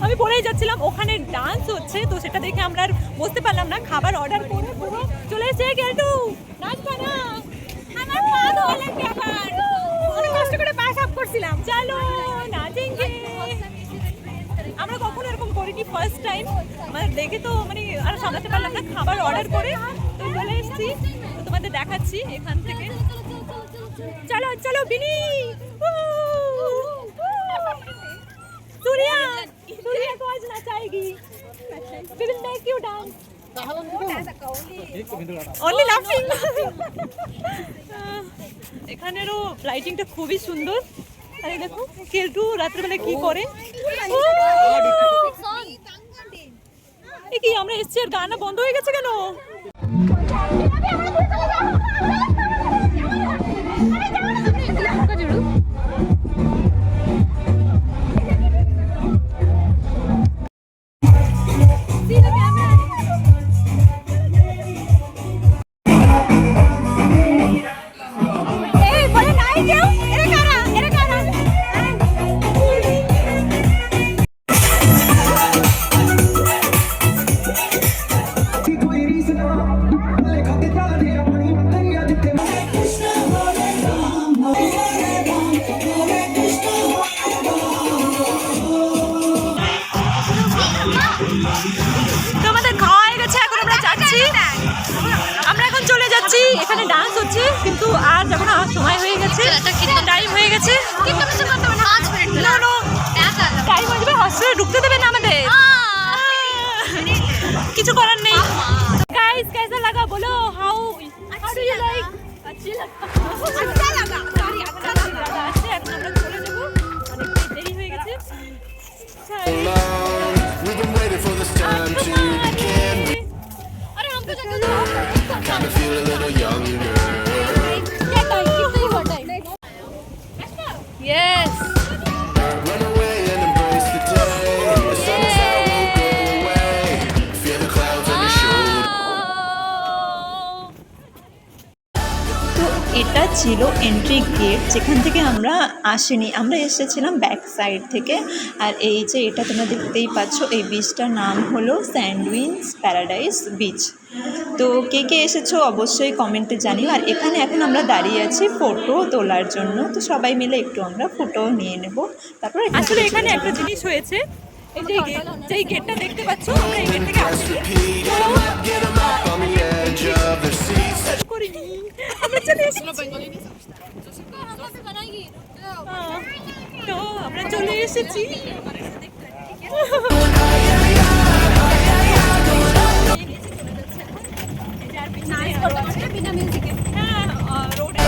আমি পড়েই যাচ্ছিলাম, ওখানে ডান্স হচ্ছে, তো সেটা দেখে আমরা আর বসতে পারলাম না, খাবার অর্ডার করে পুরো চলে এসে গেলটু নাচবা না, আমার পা ধোয়া লাগবে আবার, অনেক কষ্ট করে পা সাফ করছিলাম, চলো নাচেঙ্গে। আমরা কখনো এরকম করিনি, ফার্স্ট টাইম আমাদের দেখে তো মানে আর সামলাতে পারলাম না, খাবার অর্ডার করে তো চলে এসেছি, তো তোমাদের দেখাচ্ছি এখান থেকে। চলো চলো বিনি, सूर्या सूर्या को आज नचाएगी, we will make you dance, only laughing। এখানেরও লাইটিংটা খুবই সুন্দর, আরে দেখো কেলটু রাতের বেলা কি করে, কি আমরা এসছি আর গানা বন্ধ হয়ে গেছে কেন? এখানে ডান্স হচ্ছে কিন্তু আর যাবো না, সময় হয়ে গেছে, টাইম হয়ে গেছে, টাইম হয়ে যাবে, হস্টেলে ঢুকতে দেবে না আমাদের, কিছু করার নেই। গাইস कैसा लगा बोलो, हाउ डू यू लाइक? अच्छा लगा, এখন আমরা চলে যাবো, অনেক দেরি হয়ে গেছে। Kind of feel a little younger. Yes. Run away and embrace the day. The sun's out, won't go away. Feel the clouds on your shoulder. তো এটা ছিল এন্ট্রি গেট, যেখান থেকে আমরা আসিনি, আমরা এসেছিলাম ব্যাক সাইড থেকে। আর এই যে এটা তোমরা দেখতেই পাচ্ছ, এই বিচটার নাম হলো স্যান্ডউইচ প্যারাডাইস বিচ। তো কে কে এসেছো অবশ্যই কমেন্টে জানিও। আর এখানে এখন আমরা দাঁড়িয়ে আছি ফটো তোলার জন্য, তো সবাই মিলে একটু আমরা ফটো নিয়ে নেব। তারপর আসলে এখানে একটা জিনিস হয়েছে, এই যে যেই গেটটা দেখতে পাচ্ছ, আমরা এই গেট থেকে আসছি, আমরা চলে এসেছি, তো আমরা চলে এসেছি। বিনা মিউজিকে রোডে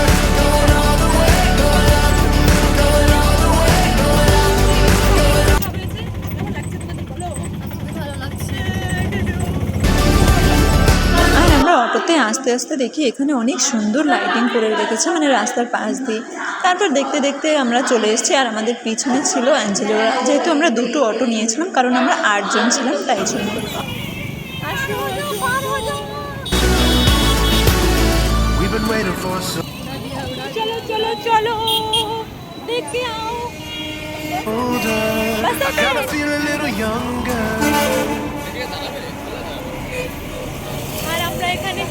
অটোতে আস্তে আস্তে দেখি এখানে অনেক সুন্দর লাইটিং করে রেখেছে, মানে রাস্তার পাশ দিয়ে। তারপর দেখতে দেখতে আমরা চলে এসেছি, আর আমাদের পিছনে ছিল অ্যাঞ্জেলোরা, যেহেতু আমরা দুটো অটো নিয়েছিলাম কারণ আমরা 8 জন ছিলাম, তাই জন্য। চলো চলো চলো দেখে আও, আর আমরা এখানে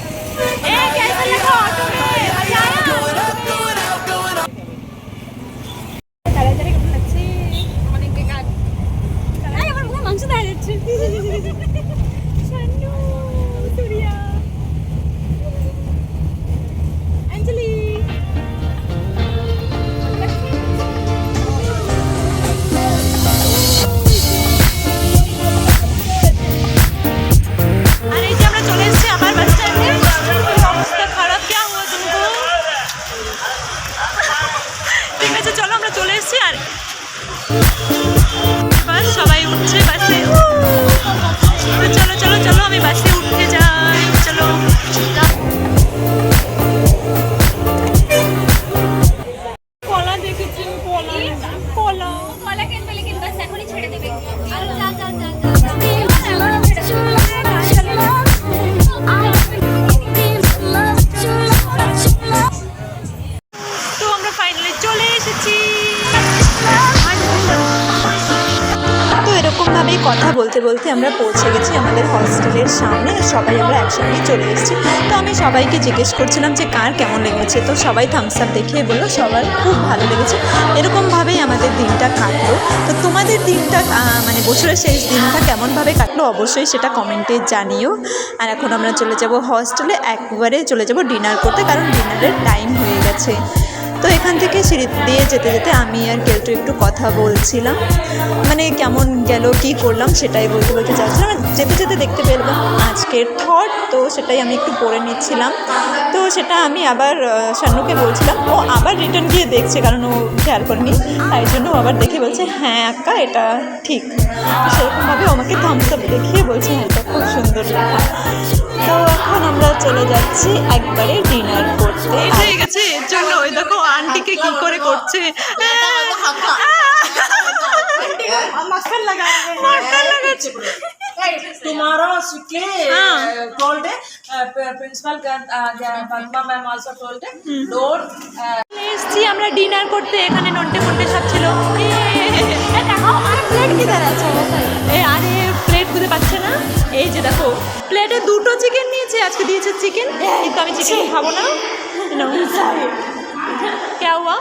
তাড়াতাড়ি খাচ্ছি, অনেক বেকার, আমার মুখে মাংস দেখা যাচ্ছে। শানু, সুরিয়া, অঞ্জলি, আর এই যে আমরা চলে এসেছি আমার বাস স্ট্যান্ডে। অবস্থা খারাপ, क्या हुआ तुमको? কথা বলতে বলতে আমরা পৌঁছে গেছি আমাদের হস্টেলের সামনে। সবাই আমরা একসঙ্গেই চলে এসেছি। তো আমি সবাইকে জিজ্ঞেস করছিলাম যে কার কেমন লেগেছে, তো সবাই থামস আপ দেখিয়ে বললো সবার খুব ভালো লেগেছে। এরকমভাবেই আমাদের দিনটা কাটলো। তো তোমাদের দিনটা মানে বছরের শেষ দিনটা কেমনভাবে কাটলো অবশ্যই সেটা কমেন্টে জানিও। আর এখন আমরা চলে যাব হস্টেলে, একবারে চলে যাব ডিনার করতে, কারণ ডিনারের টাইম হয়ে গেছে। তো এখান থেকে সিঁড়ি দিয়ে যেতে যেতে আমি আর কেলটু একটু কথা বলছিলাম, মানে কেমন গেল কী করলাম সেটাই বলতে বলতে যাচ্ছিলাম। যেতে যেতে দেখতে পেলাম আজকের থট, তো সেটাই আমি একটু পড়ে নিচ্ছিলাম। তো সেটা আমি আবার শান্নুকে বলছিলাম, ও আবার রিটার্ন গিয়ে দেখছে, কারণ ও খেয়াল করেনি, তাই জন্য ও আবার দেখে বলছে হ্যাঁ আক্কা এটা ঠিক। সেরকমভাবে আমাকে থামস আপ দেখিয়ে বলছে হ্যাঁ এটা খুব সুন্দর লেখা। তো এখন আমরা চলে যাচ্ছি একবারে ডিনার করতে। হয়ে গেছে এর জন্য ওই দেখো আন্টিকে কি করে করছে, মাখন লাগাচ্ছে। Tomorrow, strictly told principal Padma ma'am also told don't. এসছি আমরা ডিনার করতে, এখানে নন্টে ফন্টে সব ছিল। প্লেট কিধার আছে? আরে প্লেট খুঁজে পাচ্ছে না। এই যে দেখো প্লেটে 2টো চিকেন নিয়েছে, আজকে দিয়েছে চিকেন, কিন্তু আমি চিকেন খাবো না। क्या हुआ?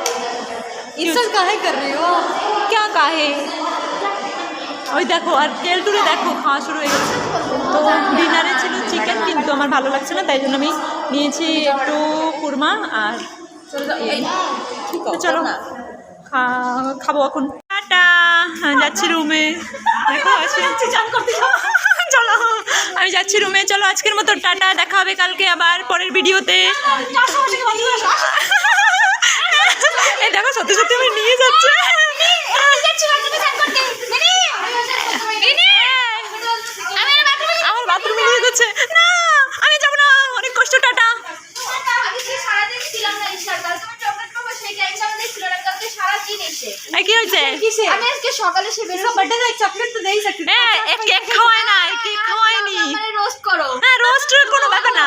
इंसल्ट काहे कर रही हो? क्या काहे? ওই দেখো আর কেলটুরে দেখো খাওয়া শুরু হয়ে গেছে। তো ডিনারে ছিল চিকেন, কিন্তু আমার ভালো লাগছে না, তাই জন্য আমি নিয়েছি একটু কুরমা আর এই। তো চলো খাবো এখন। টাটা, যাচ্ছি রুমে। দেখো চলো আমি যাচ্ছি রুমে। চলো আজকের মতো টাটা, দেখা হবে কালকে আবার পরের ভিডিওতে। এই দেখো সত্যি সত্যি আমি নিয়ে যাচ্ছে। আমার বাথরুমে নিয়ে যাচ্ছে। না আমি যাবো না, অনেক কষ্ট। টাটা। কি হয়েছে? আমি আজকে সকালে সে বের বার্থডে না চকলেট তো দেই सकते কেক খাওয়ায় না, কেক খাওয়ায়নি। মানে রোস্ট করো। হ্যাঁ রোস্টের কোনো ব্যাপার না,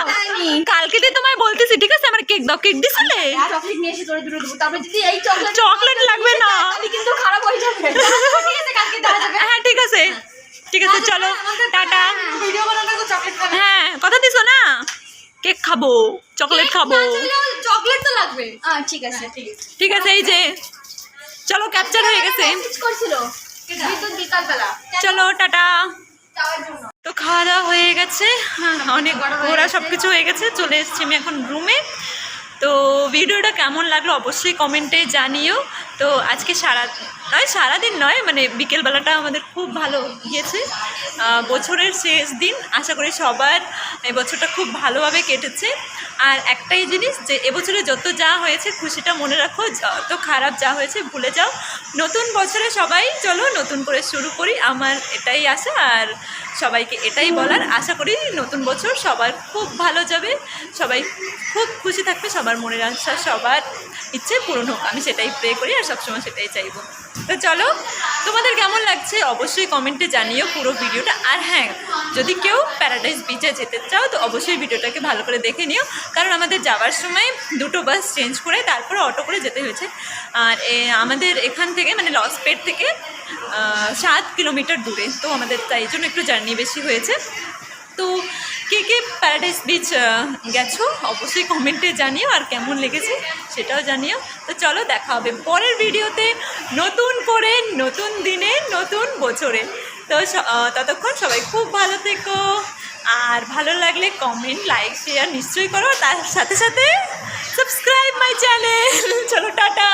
কালকে দিয়ে তোমায় বলতেছি ঠিক আছে আমার কেক দাও। কেক দিছিলে? চকলেট নিয়ে এসে তোরে দেবো, তারপরে যদি এই চকলেট লাগবে না, তাহলে কিন্তু খারাপ হয়ে যাবে। ঠিক আছে কালকে দেওয়া যাবে। হ্যাঁ ঠিক আছে ঠিক আছে চলো টাটা। ভিডিও বানালে তো চকলেট খাবে। হ্যাঁ কথা দিছো না, কেক খাবো চকলেট খাবো। চকলেট তো লাগবে। ঠিক আছে ঠিক আছে এই যে চলো ক্যাপচার হয়ে গেছে। করছিল বিকাল বেলা। চলো টাটা। যাওয়ার জন্য তো খাওয়া দাওয়া হয়ে গেছে, অনেক ঘোরা সব কিছু হয়ে গেছে, চলে এসেছি আমি এখন রুমে। তো ভিডিওটা কেমন লাগলো অবশ্যই কমেন্টে জানিও। তো আজকে সারাদিন নয় মানে বিকেলবেলাটা আমাদের খুব ভালো গিয়েছে। বছরের শেষ দিন, আশা করি সবার এই বছরটা খুব ভালোভাবে কেটেছে। আর একটাই জিনিস যে এবছরে যত যা হয়েছে খুশিটা মনে রাখো, যত খারাপ যা হয়েছে ভুলে যাও। নতুন বছরে সবাই চলো নতুন করে শুরু করি, আমার এটাই আশা। আর সবাইকে এটাই বলার, আশা করি নতুন বছর সবার খুব ভালো যাবে, সবাই খুব খুশি থাকবে, সবার মনের আশা সবার ইচ্ছে পূরণ হোক, আমি সেটাই প্রে করি আর সবসময় সেটাই চাইবো। তো চলো তোমাদের কেমন লাগছে অবশ্যই কমেন্টে জানিও পুরো ভিডিওটা। আর হ্যাঁ যদি কেউ প্যারাডাইস বিচে যেতে চাও তো অবশ্যই ভিডিওটাকে ভালো করে দেখে নিও, কারণ আমাদের যাওয়ার সময় 2টো বাস চেঞ্জ করে তারপরে অটো করে যেতে হয়েছে। আর আমাদের এখান থেকে মানে লসপেট থেকে 7 কিলোমিটার দূরে, তো আমাদের তাই জন্য একটু জার্নি বেশি হয়েছে। তো কে কে প্যারাডাইস বিচ গেছো অবশ্যই কমেন্টে জানিও, আর কেমন লেগেছে সেটাও জানিও। তো চলো দেখা হবে পরের ভিডিওতে, নতুন করে নতুন দিনে নতুন বছরে। তো ততক্ষণ সবাই খুব ভালো থেকো, আর ভালো লাগলে কমেন্ট লাইক শেয়ার নিশ্চয়ই করো, তার সাথে সাথে সাবস্ক্রাইব মাই চ্যানেল। চলো টাটা।